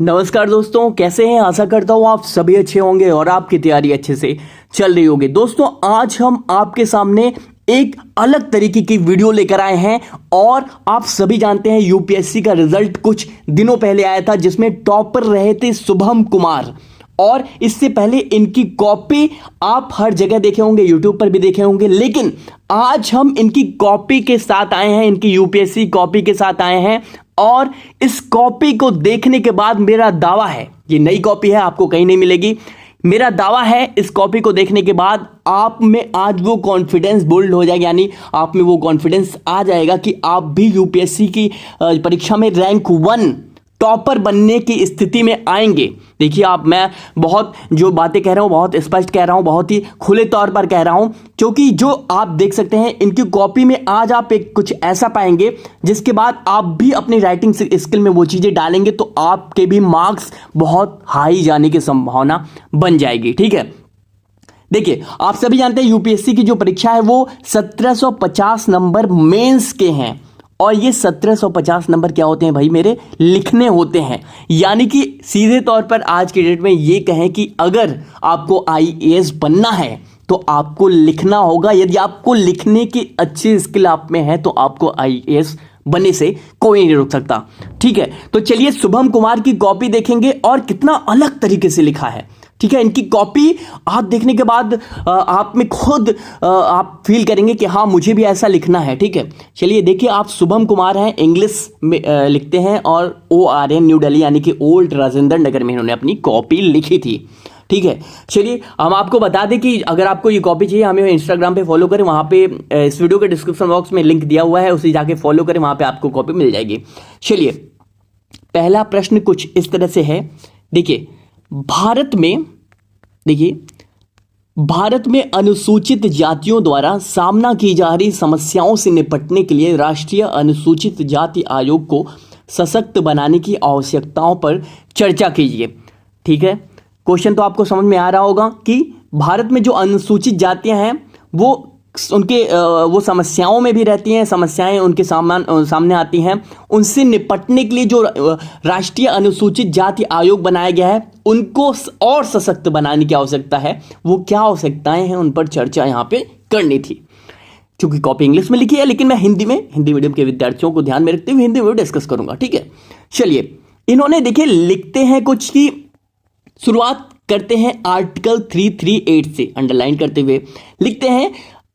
नमस्कार दोस्तों, कैसे हैं। आशा करता हूँ आप सभी अच्छे होंगे और आपकी तैयारी अच्छे से चल रही होगी। दोस्तों, आज हम आपके सामने एक अलग तरीके की वीडियो लेकर आए हैं और आप सभी जानते हैं यूपीएससी का रिजल्ट कुछ दिनों पहले आया था जिसमें टॉपर रहे थे शुभम कुमार। और इससे पहले इनकी कॉपी आप हर जगह देखे होंगे, यूट्यूब पर भी देखे होंगे, लेकिन आज हम इनकी कॉपी के साथ आए हैं, इनकी यूपीएससी कॉपी के साथ आए हैं। और इस कॉपी को देखने के बाद मेरा दावा है, ये नई कॉपी है, आपको कहीं नहीं मिलेगी। मेरा दावा है इस कॉपी को देखने के बाद आप में आज वो कॉन्फिडेंस बिल्ड हो जाएगा, यानी आप में वो कॉन्फिडेंस आ जाएगा कि आप भी यूपीएससी की परीक्षा में रैंक 1 टॉपर बनने की स्थिति में आएंगे। देखिए, मैं बहुत जो बातें कह रहा हूं बहुत स्पष्ट कह रहा हूं, बहुत ही खुले तौर पर कह रहा हूं, क्योंकि जो आप देख सकते हैं इनकी कॉपी में आज आप एक कुछ ऐसा पाएंगे जिसके बाद आप भी अपनी राइटिंग स्किल में वो चीजें डालेंगे तो आपके भी मार्क्स बहुत हाई जाने की संभावना बन जाएगी। ठीक है, देखिए, आप सभी जानते हैं यूपीएससी की जो परीक्षा है वो 1750 नंबर मेंस के हैं। और ये 1750 नंबर क्या होते हैं भाई मेरे, लिखने होते हैं। यानी कि सीधे तौर पर आज के डेट में ये कहें कि अगर आपको आईएएस बनना है तो आपको लिखना होगा। यदि आपको लिखने की अच्छी स्किल आप में है तो आपको आईएएस बनने से कोई नहीं रोक सकता। ठीक है, तो चलिए शुभम कुमार की कॉपी देखेंगे और कितना अलग तरीके से लिखा है। ठीक है, इनकी कॉपी आप देखने के बाद आप में खुद आप फील करेंगे कि हाँ, मुझे भी ऐसा लिखना है। ठीक है, चलिए देखिए, आप शुभम कुमार हैं, इंग्लिश में लिखते हैं और ORN न्यू दिल्ली यानी कि ओल्ड राजेंद्र नगर में इन्होंने अपनी कॉपी लिखी थी। ठीक है, चलिए हम आपको बता दें कि अगर आपको ये कॉपी चाहिए हमें इंस्टाग्राम पे फॉलो करें, वहाँ पे इस वीडियो के डिस्क्रिप्शन बॉक्स में लिंक दिया हुआ है, उसे जाके फॉलो करें, वहाँ पे आपको कॉपी मिल जाएगी। चलिए, पहला प्रश्न कुछ इस तरह से है। देखिए, भारत में अनुसूचित जातियों द्वारा सामना की जा रही समस्याओं से निपटने के लिए राष्ट्रीय अनुसूचित जाति आयोग को सशक्त बनाने की आवश्यकताओं पर चर्चा कीजिए। ठीक है, क्वेश्चन तो आपको समझ में आ रहा होगा कि भारत में जो अनुसूचित जातियां हैं वो वो समस्याओं में भी रहती हैं, समस्याएं उनके सामने आती हैं। उनसे निपटने के लिए जो राष्ट्रीय अनुसूचित जाति आयोग बनाया गया है उनको और सशक्त बनाने की आवश्यकता है। वो क्या आवश्यकताएं हैं उन पर चर्चा यहाँ पे करनी थी। क्योंकि कॉपी इंग्लिश में लिखी है लेकिन मैं हिंदी मीडियम के विद्यार्थियों को ध्यान में रखते हुए हिंदी में डिस्कस करूंगा। ठीक है, चलिए, इन्होंने देखिए लिखते हैं कुछ की शुरुआत करते हैं आर्टिकल 338 से, अंडरलाइन करते हुए लिखते हैं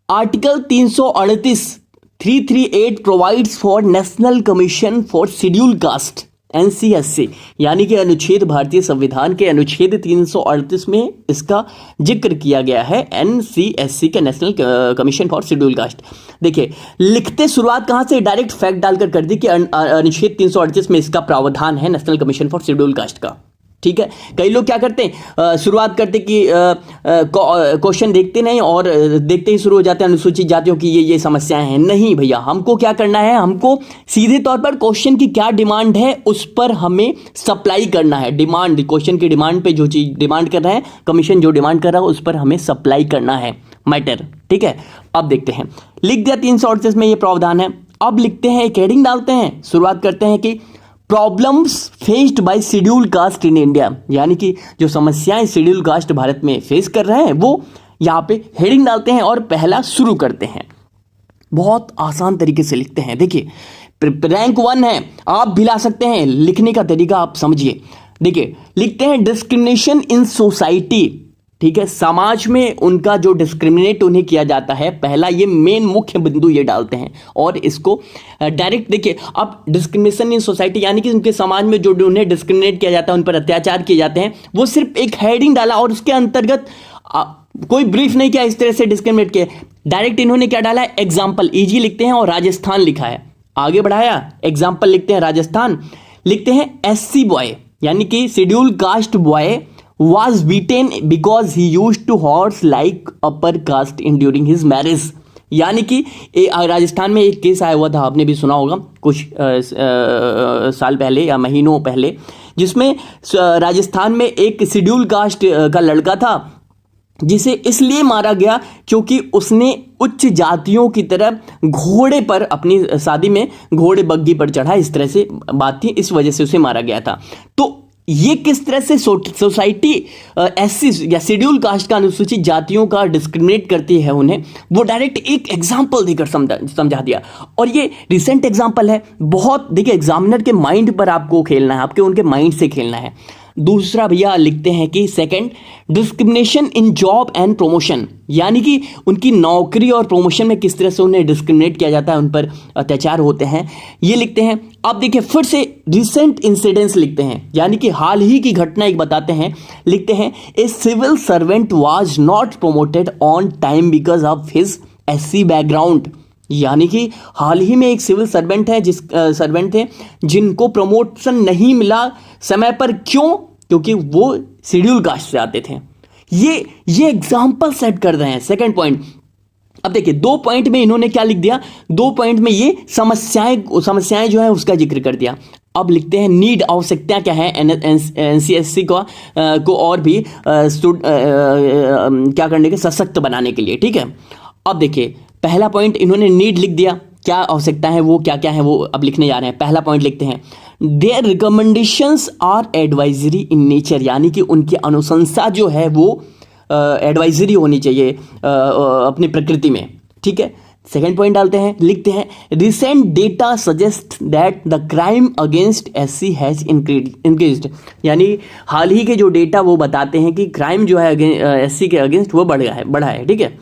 article 338 provides for national commission for schedule caste NCSC, यानी कि अनुच्छेद भारतीय संविधान के अनुच्छेद 338 में इसका जिक्र किया गया है, NCSC का national commission for schedule caste. देखिए, लिखते शुरुआत कहां से, डायरेक्ट फैक्ट डालकर कर दी कि अनुच्छेद 338 में इसका प्रावधान है national commission for schedule caste का। ठीक है, कई लोग क्या करते हैं, शुरुआत करते कि क्वेश्चन देखते नहीं और देखते ही शुरू हो जाते हैं अनुसूचित जातियों की ये समस्याएं हैं। नहीं भैया, हमको क्या करना है, हमको सीधे तौर पर क्वेश्चन की क्या डिमांड है उस पर हमें सप्लाई करना है। डिमांड, क्वेश्चन की डिमांड पे जो चीज डिमांड कर रहे हैं, कमीशन जो डिमांड कर रहा है उस पर हमें सप्लाई करना है मैटर। ठीक है, अब देखते हैं, लिख दिया 338 में ये प्रावधान है। अब लिखते हैं, एक हेडिंग डालते हैं, शुरुआत करते हैं कि problems faced by schedule caste in India, यानी कि जो समस्याएं शेड्यूल कास्ट भारत में फेस कर रहे हैं वो यहाँ पे हेडिंग डालते हैं और पहला शुरू करते हैं। बहुत आसान तरीके से लिखते हैं। देखिए, रैंक 1 है, आप भी ला सकते हैं, लिखने का तरीका आप समझिए। देखिए, लिखते हैं डिस्क्रिमिनेशन इन सोसाइटी। ठीक है, समाज में उनका जो डिस्क्रिमिनेट उन्हें किया जाता है, पहला ये मेन मुख्य बिंदु ये डालते हैं और इसको डायरेक्ट देखिए। अब डिस्क्रिमिनेशन इन सोसाइटी यानी कि उनके समाज में जो उन्हें डिस्क्रिमिनेट किया जाता है, उन पर अत्याचार किए जाते हैं, वो सिर्फ एक हेडिंग डाला और उसके अंतर्गत कोई ब्रीफ नहीं किया इस तरह से डिस्क्रिमिनेट किया। डायरेक्ट इन्होंने क्या डाला है, एग्जाम्पल ईजी लिखते हैं और राजस्थान लिखा है, आगे बढ़ाया, एग्जाम्पल लिखते हैं राजस्थान, लिखते हैं SC बॉय यानी कि schedule caste boy was beaten because he used to horse like upper caste in during his marriage। यानी कि राजस्थान में एक केस आया हुआ था, आपने भी सुना होगा कुछ साल पहले या महीनों पहले, जिसमें राजस्थान में एक शेड्यूल कास्ट का लड़का था जिसे इसलिए मारा गया क्योंकि उसने उच्च जातियों की तरह घोड़े पर, अपनी शादी में घोड़े बग्गी पर चढ़ा, इस तरह से बात थी, इस वजह से उसे मारा गया था। तो ये किस तरह से सोसाइटी एससी या शेड्यूल कास्ट का, अनुसूचित जातियों का डिस्क्रिमिनेट करती है उन्हें, वो डायरेक्ट एक एग्जाम्पल देकर समझा दिया। और ये रिसेंट एग्जाम्पल है, बहुत देखिए एग्जामिनर के माइंड पर आपको खेलना है, आपके उनके माइंड से खेलना है। दूसरा भैया लिखते हैं कि second, discrimination in job and promotion, यानी कि उनकी नौकरी और प्रमोशन में किस तरह से उन्हें डिस्क्रिमिनेट किया जाता है, उन पर अत्याचार होते हैं, ये लिखते हैं। अब देखिए फिर से रिसेंट इंसिडेंट्स लिखते हैं, यानी कि हाल ही की घटना एक बताते हैं। लिखते हैं, a civil servant was not promoted on time because of his SC background, यानी कि हाल ही में एक सिविल सर्वेंट है सर्वेंट थे जिनको प्रमोशन नहीं मिला समय पर। क्यों? क्योंकि वो शेड्यूल कास्ट से आते थे। ये एग्जाम्पल सेट कर रहे हैं। सेकंड पॉइंट, अब देखिए 2 पॉइंट में इन्होंने क्या लिख दिया, 2 पॉइंट में ये समस्याएं जो है उसका जिक्र कर दिया। अब लिखते हैं नीड, आवश्यकता क्या है एनसीएससी को और भी क्या करने के, सशक्त बनाने के लिए। ठीक है, अब देखिए पहला पॉइंट इन्होंने नीड लिख दिया, क्या आवश्यकता है वो क्या क्या है वो अब लिखने जा रहे हैं। पहला पॉइंट लिखते हैं, their recommendations are advisory in nature, यानी कि उनकी अनुशंसा जो है वो एडवाइजरी होनी चाहिए अपनी प्रकृति में। ठीक है, सेकेंड पॉइंट डालते हैं, लिखते हैं, recent data suggest that the crime against SC has increased, यानी हाल ही के जो डेटा वो बताते हैं कि क्राइम जो है एससी के अगेंस्ट वो बढ़ा है। ठीक है,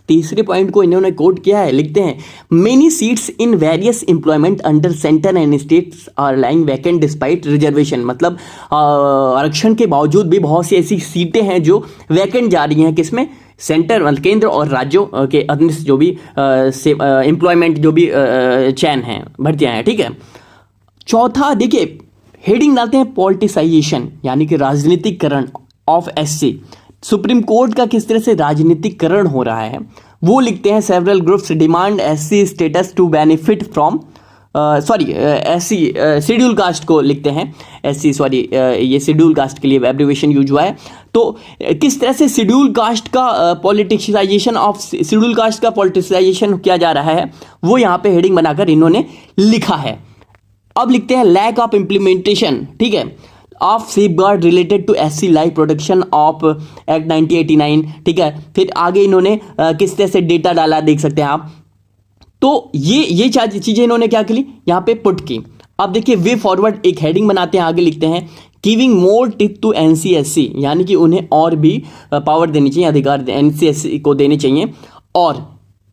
तीसरे पॉइंट को इन्होंने कोट किया है, लिखते हैं, many seats in various employment under centre and states are lying vacant despite reservation, मतलब आरक्षण के बावजूद भी बहुत सी ऐसी सीटें हैं जो वैकेंट जा रही हैं, किसमें, सेंटर मतलब केंद्र और राज्यों के अधीन जो भी एम्प्लॉयमेंट जो भी चयन हैं, भर्तियां हैं। ठीक है, चौथा देखिए हेडिंग डालते हैं, पॉलिटिसाइजेशन, यानी कि राजनीतिकरण ऑफ एससी, सुप्रीम कोर्ट का किस तरह से राजनीतिकरण हो रहा है वो लिखते हैं। Several groups demand SC status to benefit from SC schedule caste को लिखते हैं एससी ये शेड्यूल कास्ट के लिए एब्रिविएशन यूज हुआ है। तो किस तरह से शेड्यूल कास्ट का पॉलिटिसाइजेशन ऑफ शेड्यूल कास्ट का पॉलिटिसाइजेशन किया जा रहा है वो यहाँ पे हेडिंग बनाकर इन्होंने लिखा है। अब लिखते हैं लैक ऑफ इम्प्लीमेंटेशन, ठीक है, of safeguard related to SC life protection of act 1989। ठीक है, फिर आगे इन्होंने किस तरह से डेटा डाला देख सकते हैं आप। तो ये चीजें इन्होंने क्या की यहाँ पे पुट की। अब देखिए वे फॉरवर्ड एक हेडिंग बनाते हैं, आगे लिखते हैं giving more tip to NCSC, यानी कि उन्हें और भी पावर देनी चाहिए, अधिकार एनसीएससी को देने चाहिए, और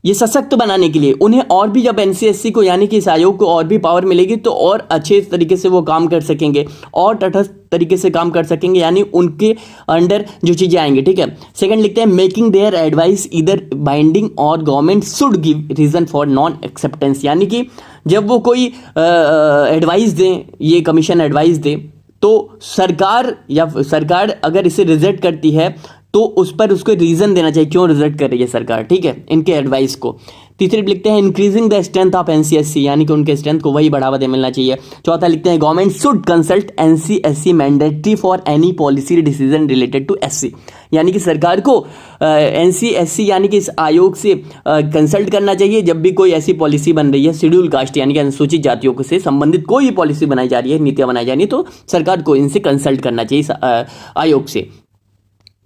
ये सशक्त बनाने के लिए उन्हें और भी, जब एनसीएससी को यानी कि इस आयोग को और भी पावर मिलेगी तो और अच्छे तरीके से वो काम कर सकेंगे और तटस्थ तरीके से काम कर सकेंगे, यानी उनके अंडर जो चीजें आएंगी। ठीक है, सेकंड लिखते हैं मेकिंग देयर एडवाइस इधर बाइंडिंग और government should give reason for non acceptance, यानी कि जब वो कोई एडवाइस दें, ये कमीशन एडवाइस दे, तो सरकार अगर इसे रिजेक्ट करती है तो उस पर उसको रीजन देना चाहिए क्यों रिजेक्ट कर रही है सरकार। ठीक है, इनके एडवाइस को। तीसरे लिखते हैं increasing the strength of NCSC, यानी कि उनके स्ट्रेंथ को वही बढ़ावा दे मिलना चाहिए। चौथा लिखते हैं government should consult NCSC mandatory for any policy decision related to SC, यानी कि सरकार को एनसीएससी यानी कि इस आयोग से कंसल्ट करना चाहिए जब भी कोई ऐसी पॉलिसी बन रही है शेड्यूल कास्ट यानी कि अनुसूचित जातियों से संबंधित कोई भी पॉलिसी बनाई जा रही है, नीतियां बनाई जा रही है, तो सरकार को इनसे कंसल्ट करना चाहिए आयोग से।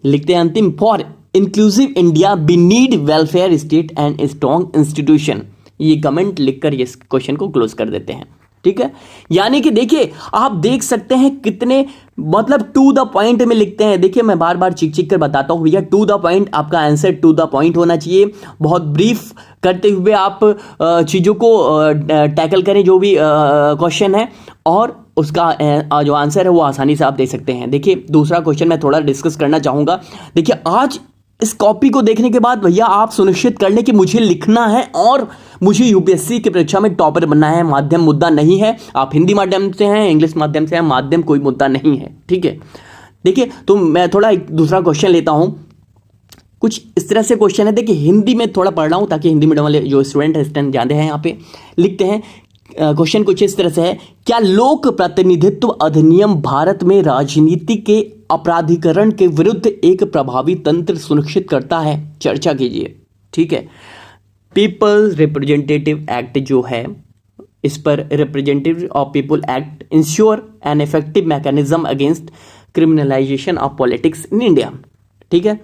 लिखते हैं अंतिम, for inclusive India we need welfare state and strong institution. ये कमेंट लिखकर ये क्वेश्चन को क्लोज कर देते हैं। ठीक है, यानी कि देखिए आप देख सकते हैं कितने मतलब टू द पॉइंट में लिखते हैं। देखिए मैं बार बार चिक कर बताता हूं भैया, टू द पॉइंट, आपका आंसर टू द पॉइंट होना चाहिए। बहुत ब्रीफ करते हुए आप चीज़ों को टैकल करें जो भी क्वेश्चन है, और उसका जो आंसर है वो आसानी से आप दे सकते हैं। देखिए दूसरा क्वेश्चन मैं थोड़ा डिस्कस करना चाहूँगा। देखिए आज इस कॉपी को देखने के बाद भैया आप सुनिश्चित कर लें कि मुझे लिखना है और मुझे यूपीएससी की परीक्षा में टॉपर बनना है। माध्यम मुद्दा नहीं है, आप हिंदी माध्यम से हैं, इंग्लिश माध्यम से हैं, माध्यम कोई मुद्दा नहीं है। ठीक है, देखिए तो मैं थोड़ा एक दूसरा क्वेश्चन लेता हूँ। कुछ इस तरह से क्वेश्चन है, देखिए हिंदी में थोड़ा पढ़ रहा हूँ ताकि हिंदी मीडियम वाले जो स्टूडेंट है स्टूडेंट जानते हैं। यहाँ पे लिखते हैं क्वेश्चन कुछ इस तरह से है, क्या लोक प्रतिनिधित्व अधिनियम भारत में राजनीति के अपराधीकरण के विरुद्ध एक प्रभावी तंत्र सुनिश्चित करता है? चर्चा कीजिए। ठीक है, पीपल्स रिप्रेजेंटेटिव एक्ट जो है इस पर representative of people act ensure an effective mechanism against criminalisation of politics in India. ठीक है,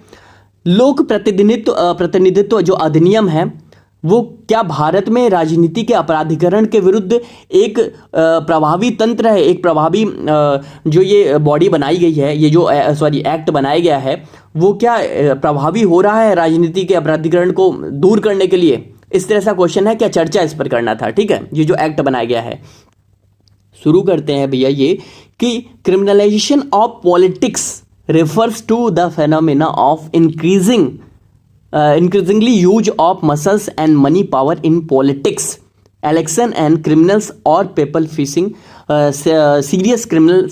लोक प्रतिनिधित्व जो अधिनियम है वो क्या भारत में राजनीति के अपराधीकरण के विरुद्ध एक प्रभावी तंत्र है, एक प्रभावी जो ये बॉडी बनाई गई है, ये जो एक्ट बनाया गया है, वो क्या प्रभावी हो रहा है राजनीति के अपराधीकरण को दूर करने के लिए? इस तरह सा क्वेश्चन है, क्या चर्चा इस पर करना था। ठीक है, ये जो एक्ट बनाया गया है, शुरू करते हैं भैया ये कि criminalisation of politics refers to the phenomena of increasingly use of muscles and money power in politics, election and criminals or people facing serious criminal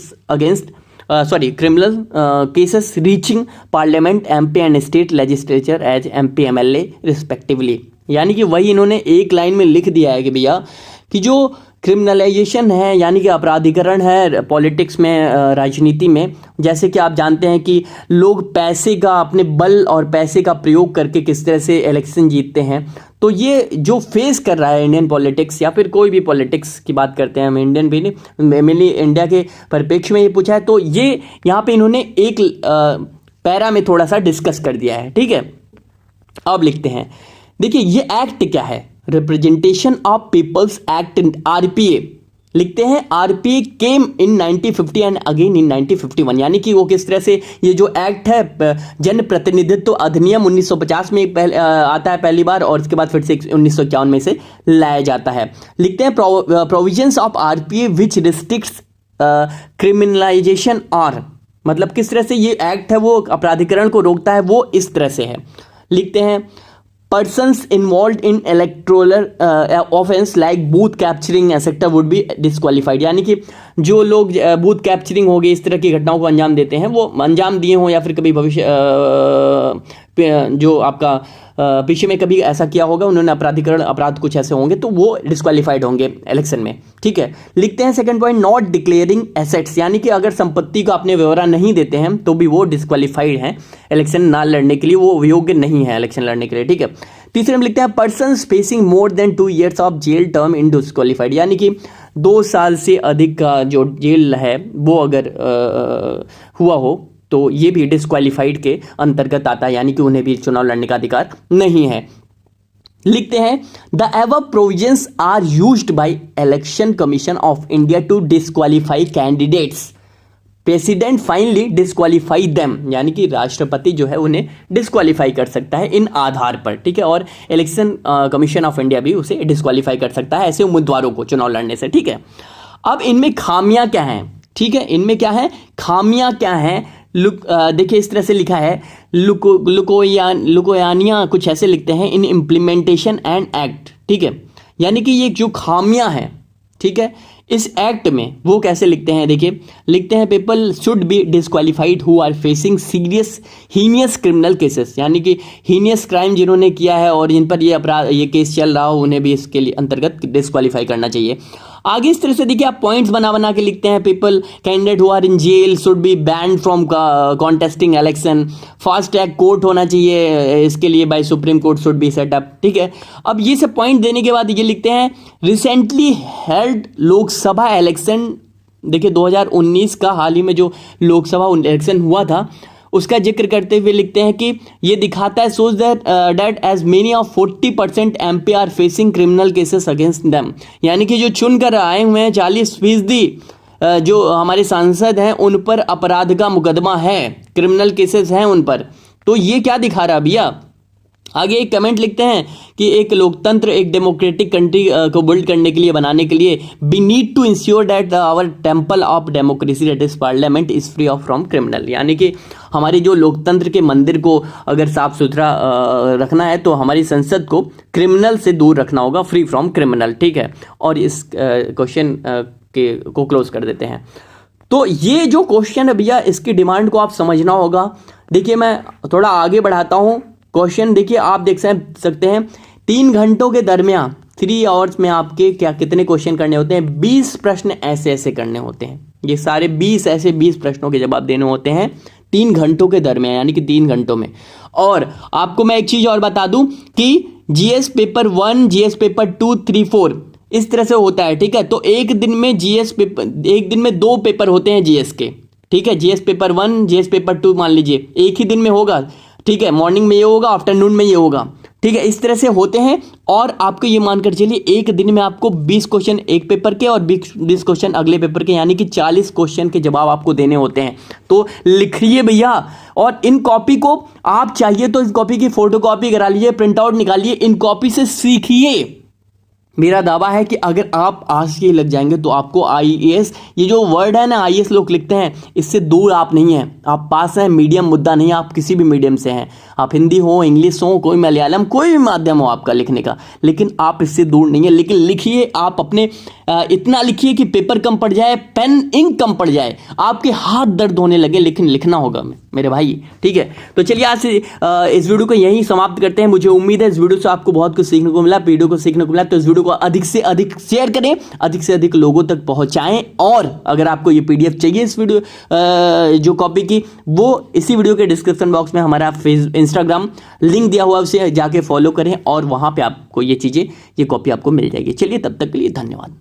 cases reaching parliament, MP and state legislature as MP MLA respectively। यानी कि वही इन्होंने एक line में लिख दिया है कि भैया कि जो क्रिमिनलाइजेशन है यानी कि अपराधीकरण है पॉलिटिक्स में, राजनीति में, जैसे कि आप जानते हैं कि लोग पैसे का, अपने बल और पैसे का प्रयोग करके किस तरह से इलेक्शन जीतते हैं, तो ये जो फेस कर रहा है इंडियन पॉलिटिक्स या फिर कोई भी पॉलिटिक्स की बात करते हैं हम, इंडियन भी नहीं, मेनली इंडिया के परिप्रेक्ष्य में ये पूछा है, तो ये यहाँ पे इन्होंने एक पैरा में थोड़ा सा डिस्कस कर दिया है। ठीक है, अब लिखते हैं, देखिए ये एक्ट क्या है, representation of peoples act RPA लिखते हैं। RPA came in 1950 and again in 1951, यानी कि वो किस तरह से ये जो एक्ट है जन प्रतिनिधित्व अधिनियम 1950 में आता है पहली बार, और इसके बाद फिर से 1951 में से लाया जाता है। लिखते हैं provisions of RPA which restricts criminalisation और, मतलब किस तरह से ये एक्ट है वो अपराधीकरण को रोकता है, वो इस तरह से है। लिखते हैं persons involved in electoral offense like booth capturing etc would be disqualified, यानी कि जो लोग बूथ कैप्चरिंग हो गई, इस तरह की घटनाओं को अंजाम देते हैं, वो अंजाम दिए हों या फिर कभी भविष्य जो आपका पीछे में कभी ऐसा किया होगा, उन्होंने अपराध कुछ ऐसे होंगे, तो वो डिस्क्वालीफाइड होंगे इलेक्शन में। ठीक है, लिखते हैं second point, not declaring assets, यानी कि अगर संपत्ति का अपने ब्यौरा नहीं देते हैं तो भी वो डिस्क्वालीफाइड हैं इलेक्शन ना लड़ने के लिए, वो योग्य नहीं है इलेक्शन लड़ने के लिए। ठीक है, तीसरे में लिखते हैं persons facing more than 2 years of jail term in disqualified, यानी कि 2 साल से अधिक का जो जेल है वो अगर हुआ हो तो ये भी डिस्क्वालीफाइड के अंतर्गत आता है, यानी कि उन्हें भी चुनाव लड़ने का अधिकार नहीं है। लिखते हैं the above provisions are used by election commission of India to disqualify candidates, president finally disqualify them, यानी कि राष्ट्रपति जो है उन्हें डिस्क्वालीफाई कर सकता है इन आधार पर। ठीक है, और इलेक्शन कमीशन ऑफ इंडिया भी उसे डिस्क्वालीफाई कर सकता है ऐसे उम्मीदवारों को चुनाव लड़ने से। ठीक है, अब इनमें खामियां क्या हैं? ठीक है, इनमें क्या है, खामियां क्या हैं? देखिए इस तरह से लिखा है, लुकोयानिया कुछ ऐसे लिखते हैं इन इम्प्लीमेंटेशन एंड एक्ट। ठीक है, यानी कि ये जो खामियां हैं, ठीक है, इस एक्ट में वो कैसे लिखते हैं, देखिए लिखते हैं people should be disqualified who are facing serious heinous criminal cases, यानी कि हीनियस क्राइम जिन्होंने किया है और जिन पर ये केस चल रहा हो, उन्हें भी इसके लिए अंतर्गत डिस्क्वालीफाई करना चाहिए। आगे इस तरह से देखिए आप पॉइंट्स बना के लिखते हैं, people candidate who are in jail should be banned from contesting election, fast track court होना चाहिए इसके लिए, by supreme court should be set up. ठीक है, अब ये सब पॉइंट देने के बाद ये लिखते हैं रिसेंटली हेल्ड लोकसभा इलेक्शन, देखिए 2019 का हाल ही में जो लोकसभा इलेक्शन हुआ था उसका जिक्र करते हुए लिखते हैं कि ये दिखाता है shows that as many of 40% MP are facing criminal cases against them, यानी कि जो चुनकर आए हुए हैं 40% जो हमारे सांसद हैं उन पर अपराध का मुकदमा है, क्रिमिनल केसेस हैं उन पर। तो ये क्या दिखा रहा भैया? आगे एक कमेंट लिखते हैं कि एक लोकतंत्र, एक डेमोक्रेटिक कंट्री को बिल्ड करने के लिए, बनाने के लिए, we need to ensure that our temple of democracy that is parliament is free of from criminal, यानी कि हमारे जो लोकतंत्र के मंदिर को अगर साफ सुथरा रखना है तो हमारी संसद को क्रिमिनल से दूर रखना होगा, फ्री फ्रॉम क्रिमिनल। ठीक है, और इस क्वेश्चन को क्लोज कर देते हैं। तो ये जो क्वेश्चन है भैया, इसकी डिमांड को आप समझना होगा। देखिए मैं थोड़ा आगे बढ़ाता हूँ क्वेश्चन, देखिए आप देख सकते हैं 3 घंटों के दरमियान 3 आवर्स में आपके क्या कितने क्वेश्चन करने होते हैं? 20 प्रश्न ऐसे करने होते हैं। ये सारे 20 प्रश्नों के जवाब देने होते हैं 3 घंटों के दरमियान, यानी कि 3 घंटों में। और आपको मैं एक चीज और बता दूं कि जीएस पेपर 1, जीएस पेपर 2, 3, 4 इस तरह से होता है, ठीक है। तो एक दिन में जीएस पेपर, एक दिन में 2 पेपर होते हैं जीएस के, ठीक है। जीएस पेपर 1, जीएस पेपर 2 मान लीजिए एक ही दिन में होगा, ठीक है। मॉर्निंग में ये होगा, आफ्टरनून में ये होगा, ठीक है। इस तरह से होते हैं। और आपको ये मानकर चलिए एक दिन में आपको 20 क्वेश्चन एक पेपर के और 20 क्वेश्चन अगले पेपर के, यानी कि 40 क्वेश्चन के जवाब आपको देने होते हैं। तो लिखिए भैया, और इन कॉपी को आप चाहिए तो इस कॉपी की फोटो कॉपी करा लीजिए, प्रिंट आउट निकालिए, इन कॉपी से सीखिए। मेरा दावा है कि अगर आप आज के लग जाएंगे तो आपको आईएएस, ये जो वर्ड है ना आईएएस लोग लिखते हैं, इससे दूर आप नहीं हैं। आप पास हैं, मीडियम मुद्दा नहीं है, आप किसी भी मीडियम से हैं, आप हिंदी हो, इंग्लिश हो, कोई मलयालम, कोई भी माध्यम हो आपका लिखने का, लेकिन आप इससे दूर नहीं है। लेकिन लिखिए, आप अपने इतना लिखिए कि पेपर कम पड़ जाए, पेन इंक कम पड़ जाए, आपके हाथ दर्द होने लगे, लेकिन लिखना होगा मेरे भाई, ठीक है। तो चलिए आज इस वीडियो को यहीं समाप्त करते हैं। मुझे उम्मीद है इस वीडियो से आपको बहुत कुछ सीखने को मिला, वीडियो को सीखने को मिला। तो इस वीडियो को अधिक से अधिक शेयर करें, अधिक से अधिक लोगों तक पहुंचाएं। और अगर आपको ये पीडीएफ चाहिए इस वीडियो जो कॉपी की, वो इसी वीडियो के डिस्क्रिप्शन बॉक्स में हमारा इंस्टाग्राम लिंक दिया हुआ, उसे जाके फॉलो करें और वहां पे आपको ये चीजें, ये कॉपी आपको मिल जाएगी। चलिए तब तक के लिए धन्यवाद।